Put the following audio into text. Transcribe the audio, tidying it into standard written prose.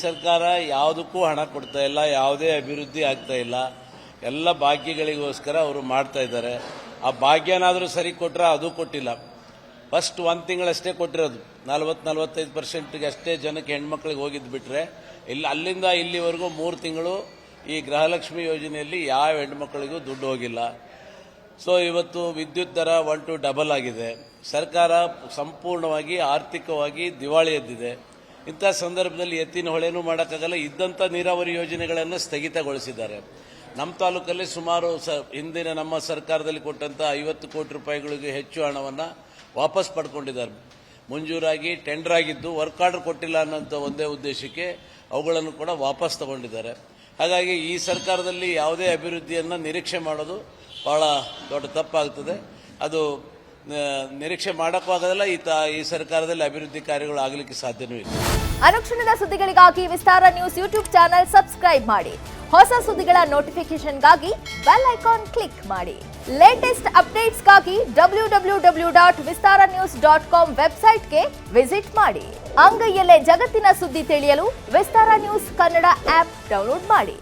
ಸರ್ಕಾರ ಯಾವುದಕ್ಕೂ ಹಣ ಕೊಡ್ತಾ ಇಲ್ಲ, ಯಾವುದೇ ಅಭಿವೃದ್ಧಿ ಆಗ್ತಾ ಇಲ್ಲ. ಎಲ್ಲ ಭಾಗ್ಯಗಳಿಗೋಸ್ಕರ ಅವರು ಮಾಡ್ತಾ ಇದ್ದಾರೆ. ಆ ಭಾಗ್ಯನಾದರೂ ಸರಿ ಕೊಟ್ಟರೆ ಅದು ಕೊಟ್ಟಿಲ್ಲ. ಫಸ್ಟ್ 1 ತಿಂಗಳಷ್ಟೇ ಕೊಟ್ಟಿರೋದು, 40-45% ಅಷ್ಟೇ ಜನಕ್ಕೆ ಹೆಣ್ಮಕ್ಳಿಗೆ ಹೋಗಿದ್ದು ಬಿಟ್ರೆ ಅಲ್ಲಿಂದ ಇಲ್ಲಿವರೆಗೂ 3 ತಿಂಗಳು ಈ ಗೃಹಲಕ್ಷ್ಮಿ ಯೋಜನೆಯಲ್ಲಿ ಯಾವ ಹೆಣ್ಮಕ್ಳಿಗೂ ದುಡ್ಡು ಹೋಗಿಲ್ಲ. ಸೊ ಇವತ್ತು ವಿದ್ಯುತ್ ದರ 1 to ಡಬಲ್ ಆಗಿದೆ. ಸರ್ಕಾರ ಸಂಪೂರ್ಣವಾಗಿ ಆರ್ಥಿಕವಾಗಿ ದಿವಾಳಿ ಎದ್ದಿದೆ. ಇಂಥ ಸಂದರ್ಭದಲ್ಲಿ ಎತ್ತಿನ ಹೊಳೆನೂ ಮಾಡೋಕ್ಕಾಗಲ್ಲ. ಇದ್ದಂಥ ನೀರಾವರಿ ಯೋಜನೆಗಳನ್ನು ಸ್ಥಗಿತಗೊಳಿಸಿದ್ದಾರೆ. ನಮ್ಮ ತಾಲೂಕಲ್ಲಿ ಸುಮಾರು ಹಿಂದಿನ ನಮ್ಮ ಸರ್ಕಾರದಲ್ಲಿ ಕೊಟ್ಟಂಥ 50 ಕೋಟಿ ರೂಪಾಯಿಗಳಿಗೂ ಹೆಚ್ಚು ಹಣವನ್ನು ವಾಪಸ್ ಪಡ್ಕೊಂಡಿದ್ದಾರೆ. ಮಂಜೂರಾಗಿ ಟೆಂಡರ್ ಆಗಿದ್ದು ವರ್ಕ್ ಆರ್ಡರ್ ಕೊಟ್ಟಿಲ್ಲ ಅನ್ನೋಂಥ ಒಂದೇ ಉದ್ದೇಶಕ್ಕೆ ಅವುಗಳನ್ನು ಕೂಡ ವಾಪಸ್ ತಗೊಂಡಿದ್ದಾರೆ. ಹಾಗಾಗಿ ಈ ಸರ್ಕಾರದಲ್ಲಿ ಯಾವುದೇ ಅಭಿವೃದ್ಧಿಯನ್ನು ನಿರೀಕ್ಷೆ ಮಾಡೋದು ಬಹಳ ದೊಡ್ಡ ತಪ್ಪಾಗ್ತದೆ. ಅದು ನಿರೀಕ್ಷೆ ಮಾಡೋಕ್ಕೂ ಆಗೋದಿಲ್ಲ. ಈ ಸರ್ಕಾರದಲ್ಲಿ ಅಭಿವೃದ್ಧಿ ಕಾರ್ಯಗಳು ಆಗಲಿಕ್ಕೆ ಸಾಧ್ಯನೂ ಇಲ್ಲ. ಅನುಕ್ಷಣದ ಸುದ್ದಿಗಳಿಗಾಗಿ ವಿಸ್ತಾರ ನ್ಯೂಸ್ ಯೂಟ್ಯೂಬ್ ಚಾನೆಲ್ ಸಬ್ಸ್ಕ್ರೈಬ್ ಮಾಡಿ. ಹೊಸ ಸುದ್ದಿಗಳ ನೋಟಿಫಿಕೇಶನ್ಗಾಗಿ ಬೆಲ್ ಐಕಾನ್ ಕ್ಲಿಕ್ ಮಾಡಿ. ಲೇಟೆಸ್ಟ್ ಅಪ್ಡೇಟ್ಸ್ಗಾಗಿ www.vistaranews.com ವೆಬ್ಸೈಟ್ಗೆ ವಿಸಿಟ್ ಮಾಡಿ. ಅಂಗೈಯಲ್ಲೇ ಜಗತ್ತಿನ ಸುದ್ದಿ ತಿಳಿಯಲು ವಿಸ್ತಾರ ನ್ಯೂಸ್ ಕನ್ನಡ ಆಪ್ ಡೌನ್ಲೋಡ್ ಮಾಡಿ.